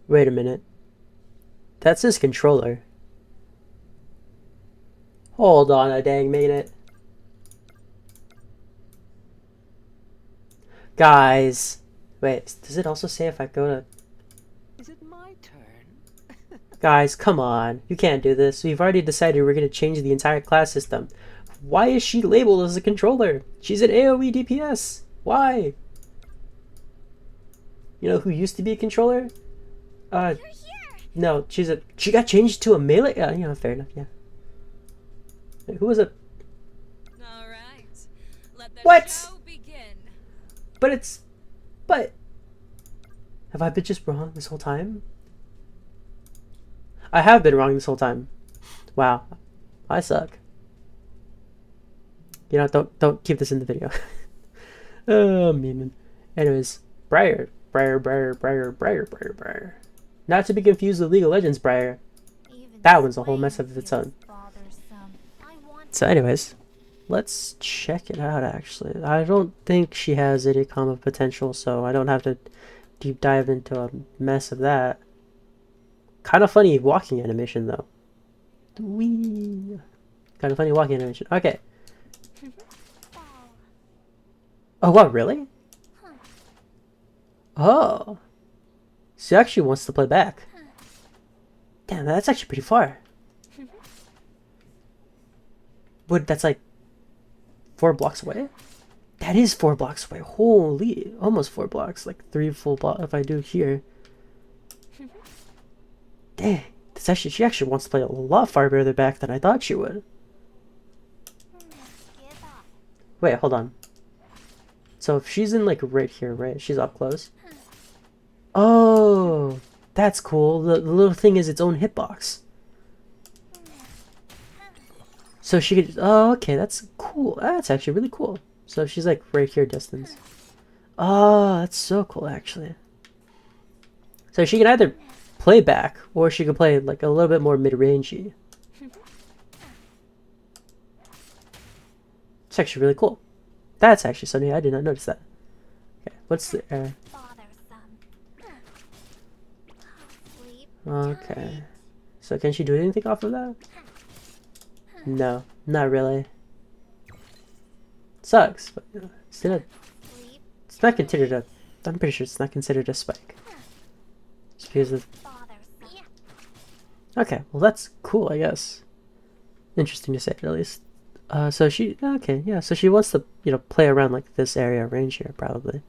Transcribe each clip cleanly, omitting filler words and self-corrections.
Wait a minute. That's his controller. Hold on a dang minute. Guys. Wait, does it also say if I go to... Is it my turn? Guys, come on. You can't do this. We've already decided we're going to change the entire class system. Why is she labeled as a controller? She's an AoE DPS. Why? You know who used to be a controller? No, she got changed to a melee. Fair enough. Yeah. Wait, who was it? All right. Let the What? show begin. But it's, but have I been just wrong this whole time? I have been wrong this whole time. Wow, I suck. You know, don't keep this in the video. Oh, man. Anyways, Brair. Not to be confused with League of Legends Brair. That one's a whole mess of its own. So anyways, let's check it out actually. I don't think she has any combo potential, so I don't have to deep dive into a mess of that. Kind of funny walking animation though. Wee. Kind of funny walking animation. Okay. Oh, what, really? Oh. She actually wants to play back. Damn, that's actually pretty far. What, that's like 4 blocks away? That is 4 blocks away. Holy, almost 4 blocks. Like 3 full blocks if I do here. Dang. She actually wants to play a lot farther back than I thought she would. Wait, hold on. So if she's in like right here, right? She's up close. Oh, that's cool. The little thing is its own hitbox. So she could... Oh, okay, that's cool. That's actually really cool. So she's like right here distance. Oh, that's so cool actually. So she can either play back or she could play like a little bit more mid-rangey. It's actually really cool. That's actually something I did not notice that. Okay, what's the air? Okay. So can she do anything off of that? No, not really. Sucks, but you know, it's not considered a... I'm pretty sure it's not considered a spike. Just because of... Okay, well that's cool, I guess. Interesting to say, at least. So she... Okay, yeah, so she wants to, you know, play around like this area range here, probably.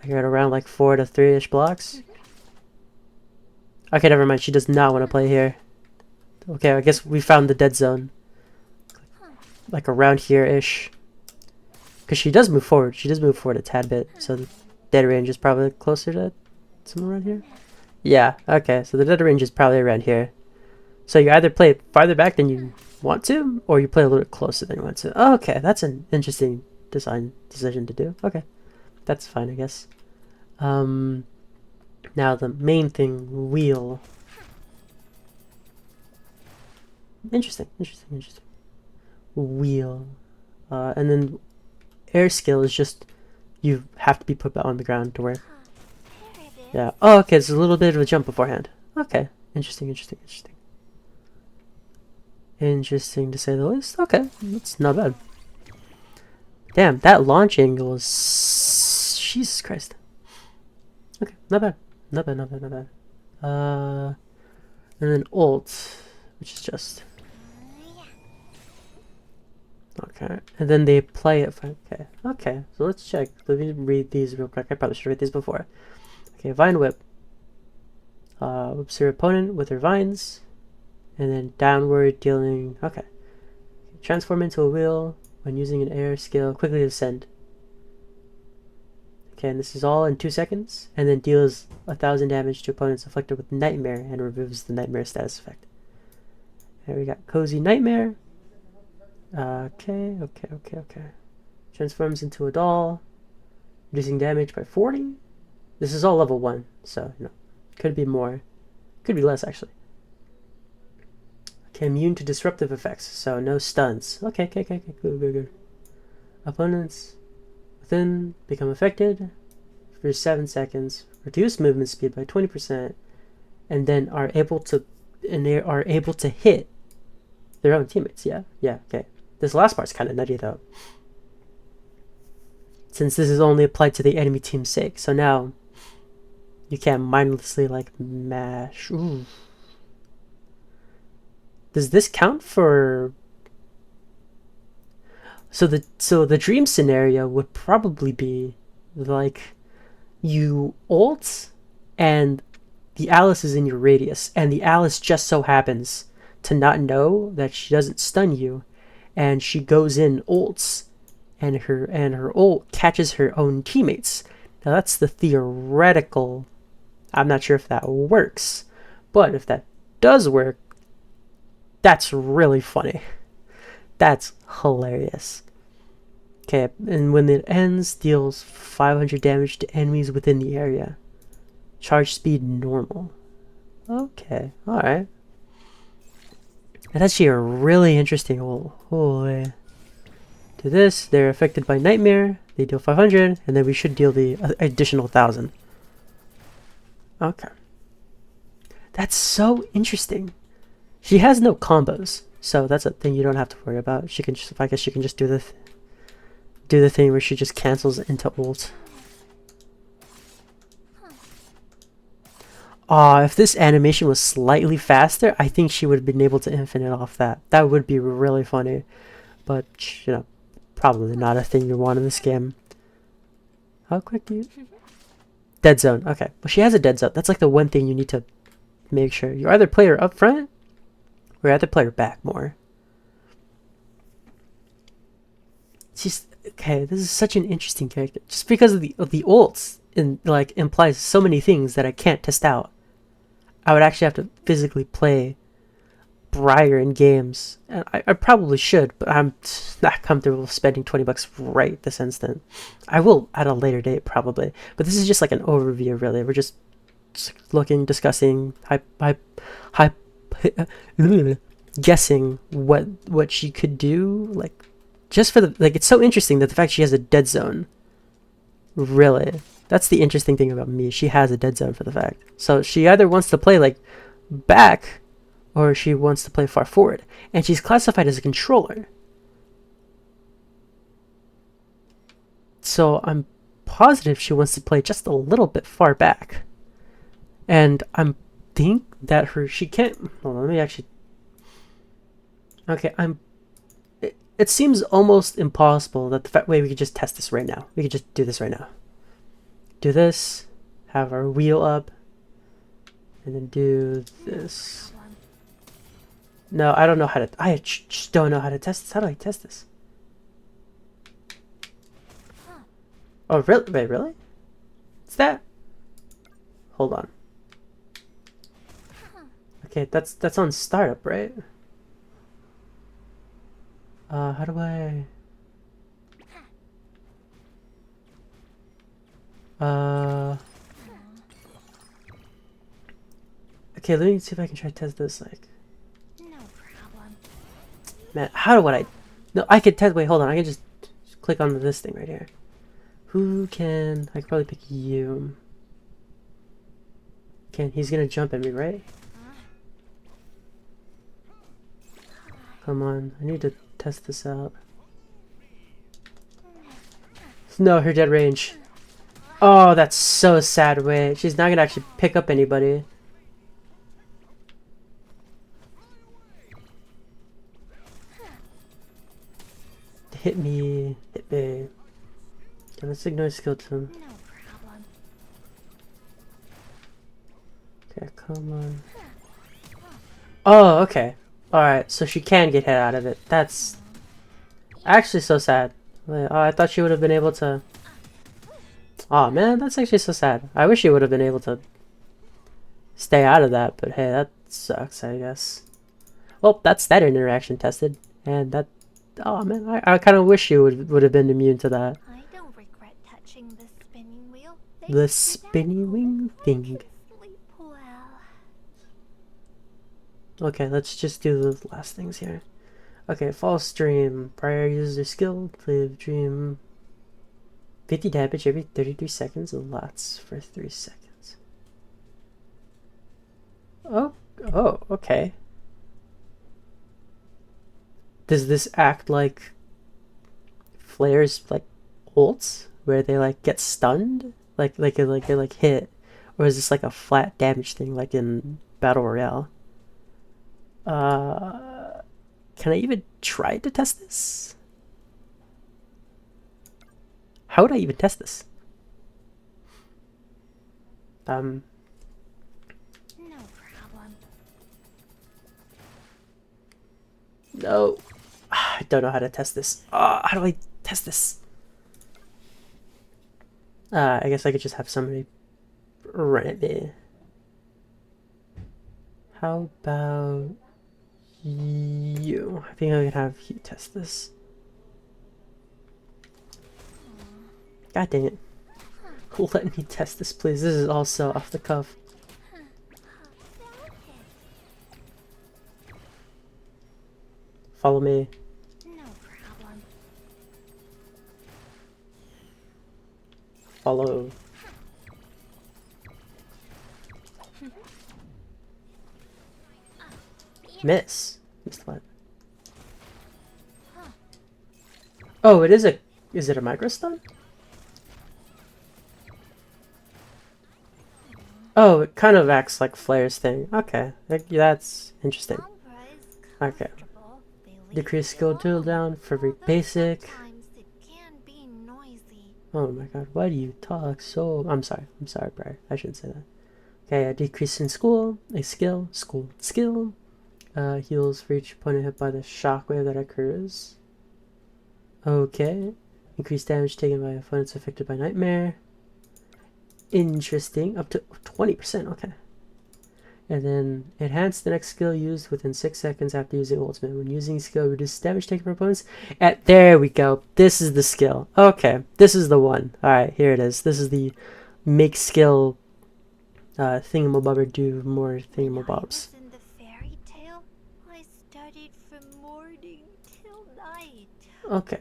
Like at around like 4 to 3-ish blocks. Okay, never mind, she does not want to play here. Okay, I guess we found the dead zone. Like around here-ish. Because she does move forward. She does move forward a tad bit. So the dead range is probably closer to somewhere around here. Yeah, okay. So the dead range is probably around here. So you either play farther back than you want to, or you play a little bit closer than you want to. Oh, okay, that's an interesting decision to do. Okay, that's fine, I guess. Now the main thing, wheel. Interesting. Wheel. And then air skill is just you have to be put on the ground to where. Yeah. Oh, okay. It's a little bit of a jump beforehand. Okay. Interesting to say the least. Okay, that's not bad. Damn, that launch angle is... Jesus Christ. Okay, not bad. Not bad. And then ult, which is just... Okay, and then they play it for... Okay, so let's check. Let me read these real quick. I probably should read these before. Okay, Vine Whip. Whips her opponent with her vines. And then downward dealing... Okay. Transform into a wheel. When using an air skill, quickly descend. Okay, and this is all in 2 seconds. And then deals 1,000 damage to opponents afflicted with Nightmare and removes the Nightmare status effect. There we got Cozy Nightmare. Okay. Transforms into a doll. Reducing damage by 40. This is all level 1, so, you know, could be more. Could be less, actually. Okay, immune to disruptive effects, so no stuns. Okay, good. Opponents within become affected for 7 seconds. Reduce movement speed by 20%. and then are able to hit their own teammates. Yeah, okay. This last part's kind of nutty though, since this is only applied to the enemy team's sake. So now you can't mindlessly like mash. Ooh. Does this count for? So the dream scenario would probably be like you ult and the Alice is in your radius, and the Alice just so happens to not know that she doesn't stun you, and she goes in ults, and her ult catches her own teammates. Now that's the theoretical. I'm not sure if that works, but if that does work, that's really funny. That's hilarious. Okay, and when it ends, deals 500 damage to enemies within the area. Charge speed normal. Okay, alright. That's actually a really interesting holy. Do this, they're affected by Nightmare, they deal 500, and then we should deal the additional 1,000. Okay. That's so interesting. She has no combos, so that's a thing you don't have to worry about. She can just, I guess she can just do the thing where she just cancels into ult. If this animation was slightly faster, I think she would have been able to infinite off that. That would be really funny. But, you know, probably not a thing you want in this game. How quick do you... Dead zone. Okay. Well, she has a dead zone. That's like the one thing you need to make sure. You either play her up front, or you either play her back more. She's... Okay, this is such an interesting character. Just because of the ults implies so many things that I can't test out. I would actually have to physically play Brair in games. And I probably should, but I'm not comfortable spending 20 bucks right this instant. I will at a later date probably, but this is just like an overview really. We're just looking, discussing, guessing what she could do, like just for the it's so interesting that the fact she has a dead zone. Really. That's the interesting thing about me. She has a dead zone for the fact. So she either wants to play like back or she wants to play far forward. And she's classified as a controller. So I'm positive she wants to play just a little bit far back. And I'm think that she can't. Hold on, let me actually. Okay, it seems almost impossible that the fact we could just test this right now. We could just do this right now. Do this, have our wheel up, and then do this. No, I don't know how to. I just don't know how to test this. How do I test this? Oh, really? Wait, really? It's that? Hold on. Okay, that's on startup, right? How do I? Okay, let me see if I can try to test this, like... No problem. Man, how do I... No, I could test... Wait, hold on, I can just click on this thing right here. Who can... I could probably pick you. Okay, he's gonna jump at me, right? Come on, I need to test this out. No, her dead range. Oh, that's so sad. Wait, she's not gonna actually pick up anybody. Hit me. Hit me. Okay, let's ignore skill tone. No problem. Okay, come on. Oh, okay. Alright, so she can get hit out of it. That's actually so sad. Wait, oh, I thought she would have been able to... Oh man, that's actually so sad. I wish she would have been able to stay out of that, but hey, that sucks, I guess. Well, that's that interaction tested. And that... Oh man, I kind of wish she would have been immune to that. I don't regret touching the spinning wheel. The spinning wing thing. Sleep well. Okay, let's just do the last things here. Okay, false dream. Brair uses their skill to live dream. 50 damage every 33 seconds and lasts for 3 seconds. Oh, oh, okay. Does this act like Flare's like ults, where they like get stunned, they like hit, or is this like a flat damage thing, like in Battle Royale? Can I even try to test this? How would I even test this? No problem. No. I don't know how to test this. How do I test this? I guess I could just have somebody run at me. How about you? I think I can have you test this. God dang it. Let me test this, please. This is also off the cuff. Follow me. No problem. Follow. Miss. Missed what? Oh, it is a... Is it a micro stun? Oh, it kind of acts like Flare's thing. Okay, that's interesting. Umbra is Okay. comfortable. They leave Decrease you skill alone, cooldown for every although basic. sometimes it can be noisy. Oh my god, why do you talk so... I'm sorry, Brair. I shouldn't say that. Okay, a decrease in skill. Heals for each opponent hit by the shockwave that occurs. Okay. Increased damage taken by opponents affected by nightmare. Interesting. Up to 20%. Okay. And then enhance the next skill used within 6 seconds after using ultimate. When using skill, reduce damage taken from opponents. There we go. This is the skill. Okay. This is the one. Alright, here it is. This is the make skill thingamabobber do more thingamabobs. In the fairy tale, I studied from morning till night. Okay.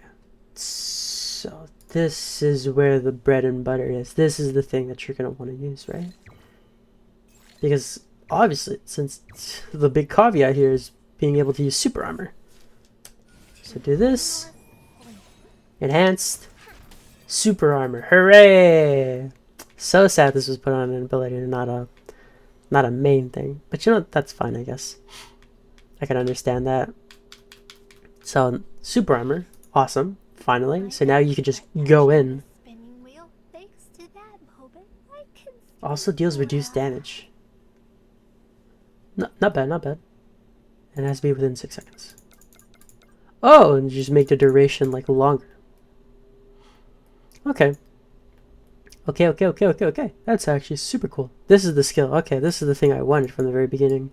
So this is where the bread and butter is. This is the thing that you're going to want to use, right? Because obviously, since the big caveat here is being able to use super armor. So do this. Enhanced. Super armor. Hooray! So sad this was put on an ability and not a main thing. But you know, that's fine, I guess. I can understand that. So, super armor. Awesome. Finally. So now you can just go in. Spinning wheel, thanks to that moment, I can Also deals reduced damage. No, not bad, not bad. And it has to be within 6 seconds. Oh, and just make the duration like longer. Okay. Okay. That's actually super cool. This is the skill. Okay, this is the thing I wanted from the very beginning.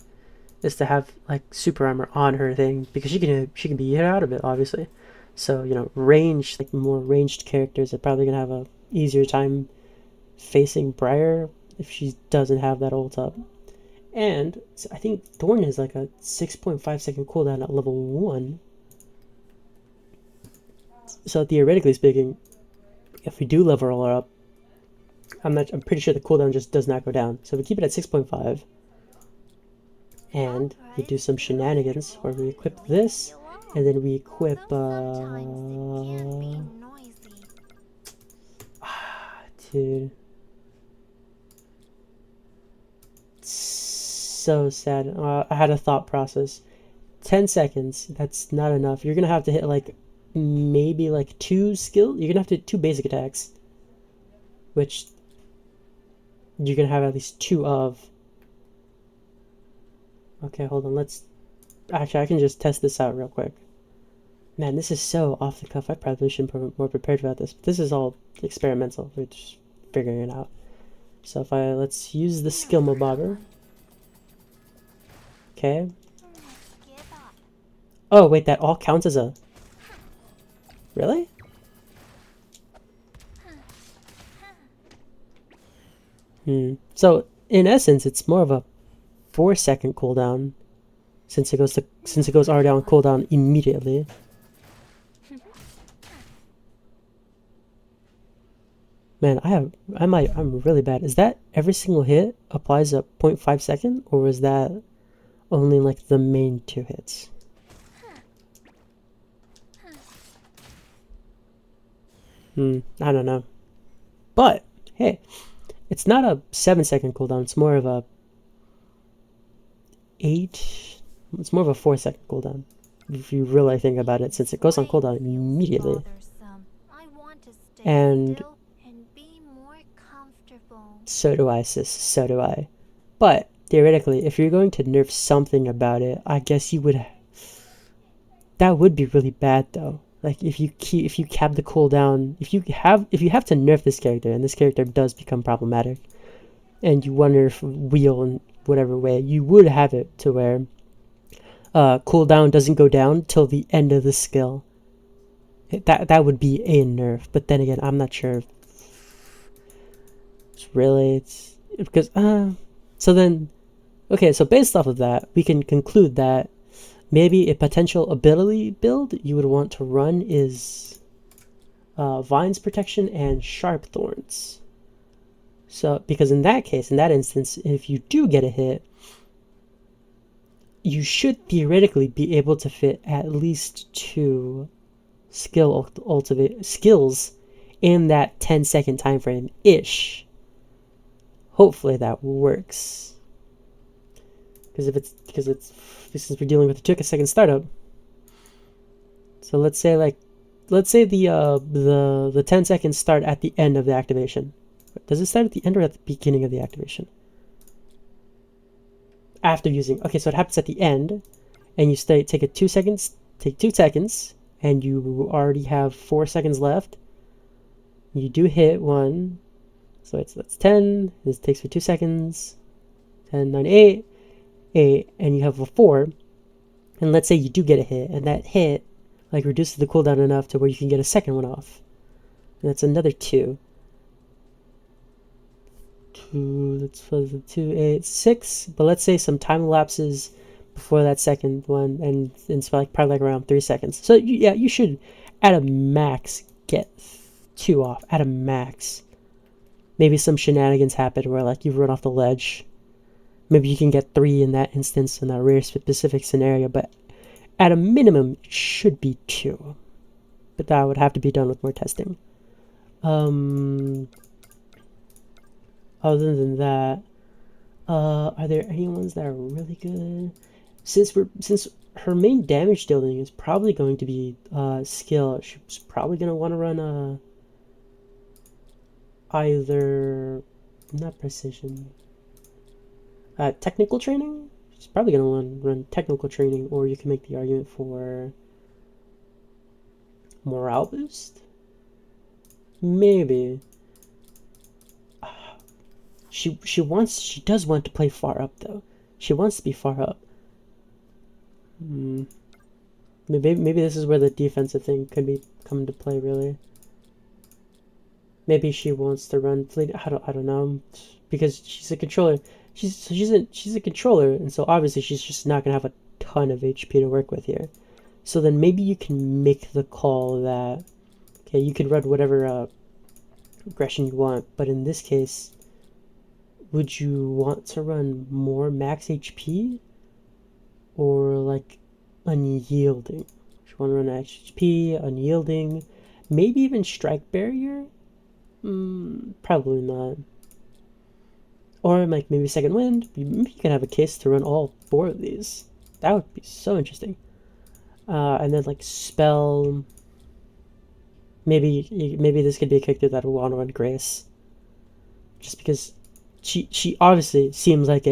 Is to have like super armor on her thing, because she can be hit out of it, obviously. So, you know, ranged, like more ranged characters are probably gonna have a easier time facing Brair if she doesn't have that ult up. And I think Thorn is like a 6.5 second cooldown at level 1. So theoretically speaking, if we do level her up, I'm pretty sure the cooldown just does not go down. So we keep it at 6.5. And we do some shenanigans where we equip this, and then we equip dude. So sad. I had a thought process. 10 seconds, that's not enough. You're gonna have to hit like maybe like 2 skill. You're gonna have to hit 2 basic attacks, which you're gonna have at least 2 of. Okay, hold on. Actually, I can just test this out real quick. Man, this is so off the cuff. I probably should be more prepared about this. But this is all experimental. We're just figuring it out. So if let's use the skill mobobber. Okay. Oh, wait, that all counts as a... Really? So, in essence, it's more of a 4-second cooldown, since it goes already on cooldown immediately. Man, I'm really bad. Is that every single hit applies a 0.5 second, or was that only like the main 2 hits? I don't know. But hey, it's not a 7-second cooldown. It's more of a 8. It's more of a 4-second cooldown. If you really think about it, since it goes on cooldown immediately. I want to stay And still and be more comfortable. so do I, sis. So do I. But theoretically, if you're going to nerf something about it, I guess you would. That would be really bad, though. Like if you cap the cooldown, if you have to nerf this character, and this character does become problematic, and you wonder if wheel in whatever way, you would have it to where cooldown doesn't go down till the end of the skill. That would be a nerf. But then again, I'm not sure. It's because so then, okay, so based off of that, we can conclude that maybe a potential ability build you would want to run is Vines Protection and Sharp Thorns. So, because in that case, in that instance, if you do get a hit, you should theoretically be able to fit at least 2 skills in that 10-second time frame ish. Hopefully that works. Because since we're dealing with a 2-second startup, so let's say the 10 seconds start at the end of the activation. Does it start at the end or at the beginning of the activation? After using, okay, so it happens at the end, and you take 2 seconds, and you already have 4 seconds left. You do hit one, so that's 10. This takes for 2 seconds. 10, 9, 8, and you have a 4. And let's say you do get a hit, and that hit like reduces the cooldown enough to where you can get a second one off. And that's another 2. 2, that's 2, 8, 6. But let's say some time lapses before that second one, and it's probably like around 3 seconds. So you should at a max get 2 off at a max. Maybe some shenanigans happen where like you run off the ledge. Maybe you can get 3 in that instance in that rare specific scenario, but at a minimum it should be 2. But that would have to be done with more testing. Other than that, are there any ones that are really good? Since her main damage dealing is probably going to be skill, she's probably gonna want to run either not precision, technical training. She's probably gonna want to run technical training, or you can make the argument for morale boost. Maybe. She does want to play far up though. She wants to be far up. Maybe this is where the defensive thing could come into play really. Maybe she wants to run fleet. I don't know, because she's a controller. She's a controller, and so obviously she's just not gonna have a ton of HP to work with here. So then maybe you can make the call that okay, you can run whatever aggression you want, but in this case, would you want to run more max HP or like unyielding? You want to run HP, unyielding, maybe even strike barrier? Probably not. Or like maybe second wind. Maybe you can have a case to run all 4 of these. That would be so interesting. And then like spell. Maybe this could be a character that will want to run Grace. Just because she obviously seems like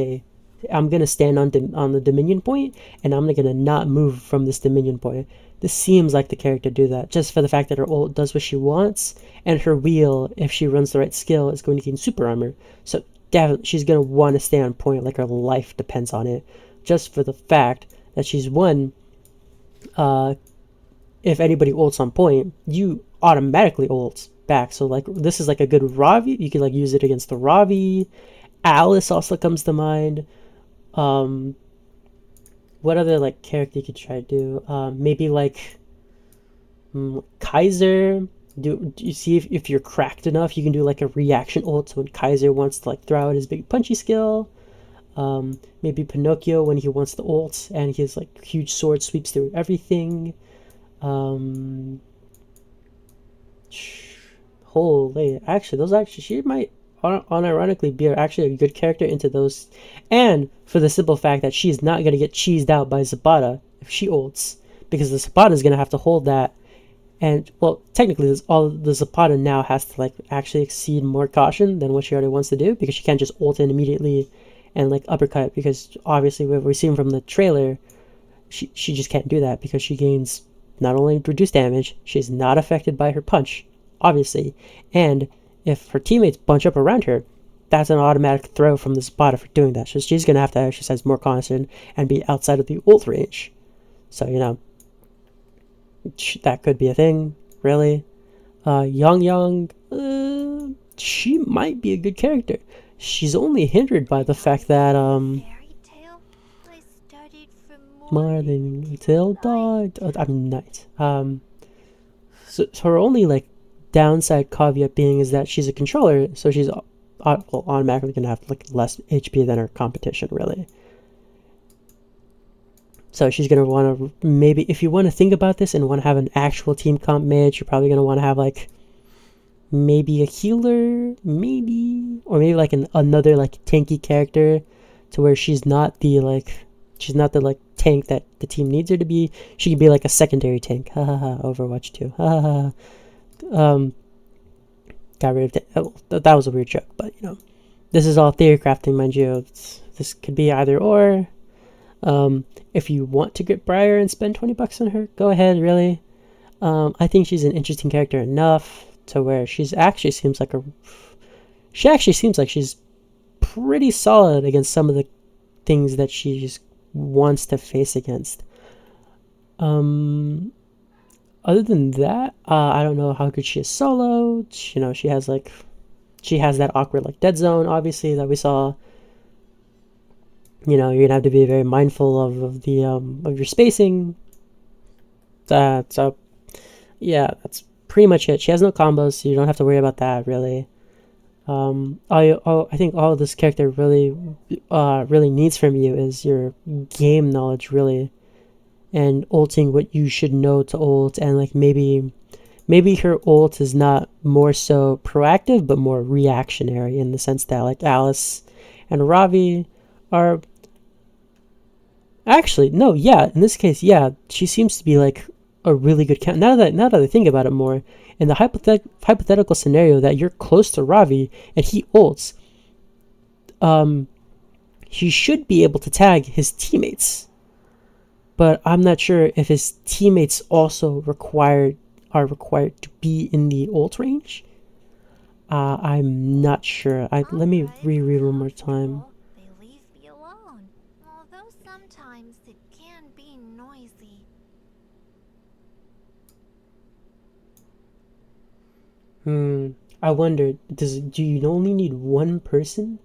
I'm gonna stand on the Dominion point, and I'm gonna not move from this Dominion point. This seems like the character to do that, just for the fact that her ult does what she wants, and her wheel, if she runs the right skill, is going to gain super armor. So definitely, she's gonna want to stay on point, like her life depends on it, just for the fact that she's one. If anybody ults on point, you automatically ult back. So like this is like a good Ravi. You can like use it against the Ravi. Alice also comes to mind. What other like character you could try to do? Maybe like Kaiser. do you see if you're cracked enough, you can do like a reaction ult when Kaiser wants to like throw out his big punchy skill. Maybe Pinocchio when he wants the ult and his like huge sword sweeps through everything. Holy, actually, those actually she might unironically be actually a good character into those, and for the simple fact that she's not gonna get cheesed out by Zapata if she ults, because the Zapata is gonna have to hold that. And well, technically, all the Zapata now has to like actually exceed more caution than what she already wants to do, because she can't just ult in immediately and like uppercut, because obviously what we've seen from the trailer, she just can't do that because she gains not only reduced damage, she's not affected by her punch, obviously, and if her teammates bunch up around her, that's an automatic throw from the Zapata for doing that. So she's gonna have to exercise more caution and be outside of the ult range. So that could be a thing, really. Yang, she might be a good character. She's only hindered by the fact that Fairy tale I studied from morning till dawn. Night. So her only like downside caveat being is that she's a controller, so she's automatically gonna have like less HP than her competition, really. So she's gonna want to, maybe if you want to think about this and want to have an actual team comp mage, you're probably gonna want to have like maybe a healer, maybe, or maybe like another like tanky character, to where she's not the like tank that the team needs her to be. She can be like a secondary tank. Ha ha ha. Overwatch 2. Ha ha ha. Got rid of that. That was a weird joke, but this is all theory crafting, mind you. This could be either or. If you want to get Brair and spend $20 on her, go ahead, really. I think she's an interesting character enough to where she actually seems like she's pretty solid against some of the things that she just wants to face against. Other than that, I don't know how good she is solo. She has that awkward like dead zone, obviously, that we saw. You're gonna have to be very mindful of your spacing. So yeah, that's pretty much it. She has no combos, so you don't have to worry about that, really. I think all this character really needs from you is your game knowledge, really, and ulting what you should know to ult, and like maybe her ult is not more so proactive but more reactionary, in the sense that like Alice and Ravi are actually, no, yeah, in this case, yeah, she seems to be like a really good count. Now that I think about it more, in the hypothetical scenario that you're close to Ravi and he ults, he should be able to tag his teammates, but I'm not sure if his teammates also are required to be in the ult range. I'm not sure. Let me reread one more time. They leave me alone, although sometimes it can be noisy. I wonder, do you only need one person?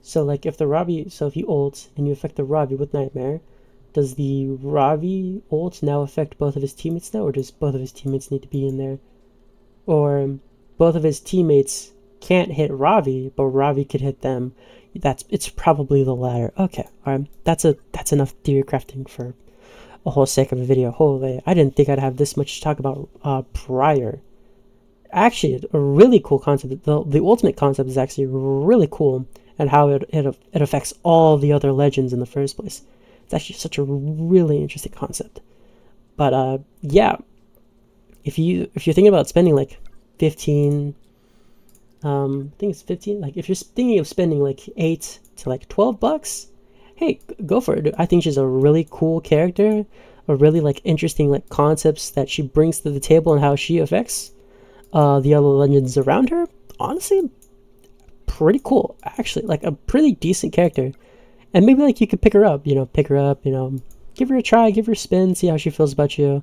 So like if you ult and you affect the Ravi with Nightmare, does the Ravi ult now affect both of his teammates now, or does both of his teammates need to be in there? Or both of his teammates can't hit Ravi, but Ravi could hit them. It's probably the latter. Okay, alright. That's enough theory crafting for a whole sake of a video. Holy, I didn't think I'd have this much to talk about prior. Actually, a really cool concept. The ultimate concept is actually really cool, and how it affects all the other legends in the first place. It's actually such a really interesting concept. But yeah, if you're thinking about spending like 15, I think it's 15. Like if you're thinking of spending like $8 to like $12, hey, go for it. I think she's a really cool character, a really like interesting like concepts that she brings to the table and how she affects the other legends around her. Honestly, pretty cool, actually. Like a pretty decent character, and maybe like you could pick her up, give her a try, give her a spin, see how she feels about you.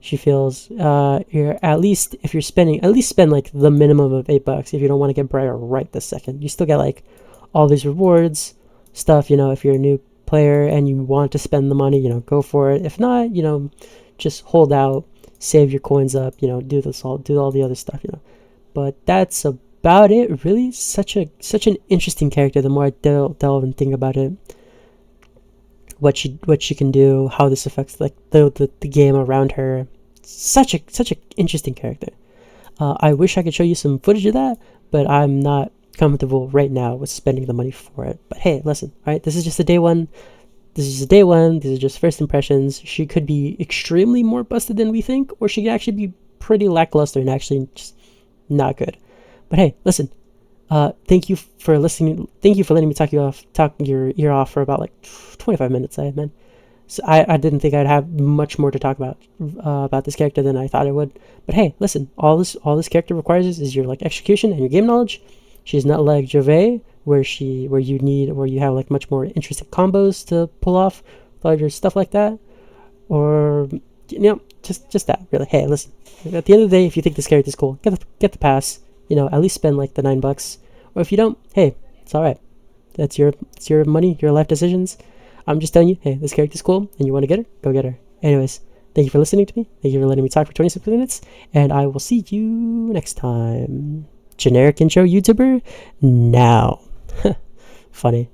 She feels at least if you're spending, at least spend like the minimum of $8 if you don't want to get Brair right this second. You still get like all these rewards stuff, if you're a new player and you want to spend the money, go for it. If not, just hold out, save your coins up, you know, do all the other stuff, you know. But that's about it, really. Such an interesting character. The more I delve and think about it, what she can do, how this affects like the game around her. Such a interesting character. I wish I could show you some footage of that, but I'm not comfortable right now with spending the money for it. But hey, listen, all right, this is just a day one. These are just first impressions. She could be extremely more busted than we think, or she could actually be pretty lackluster and actually just not good. But hey, listen. Thank you for listening. Thank you for letting me talk your ear off for about like 25 minutes. Man. So I didn't think I'd have much more to talk about this character than I thought I would. But hey, listen, all this character requires is your like execution and your game knowledge. She's not like Jove, where you have like much more interesting combos to pull off with all your stuff like that. Or you know, just that really. Hey, listen. At the end of the day, if you think this character is cool, get the pass. You know, at least spend like the $9. Or if you don't, hey, it's all right. It's your money, your life decisions. I'm just telling you, hey, this character's cool, and you want to get her, go get her. Anyways, thank you for listening to me. Thank you for letting me talk for 26 minutes, and I will see you next time. Generic intro YouTuber now. Funny.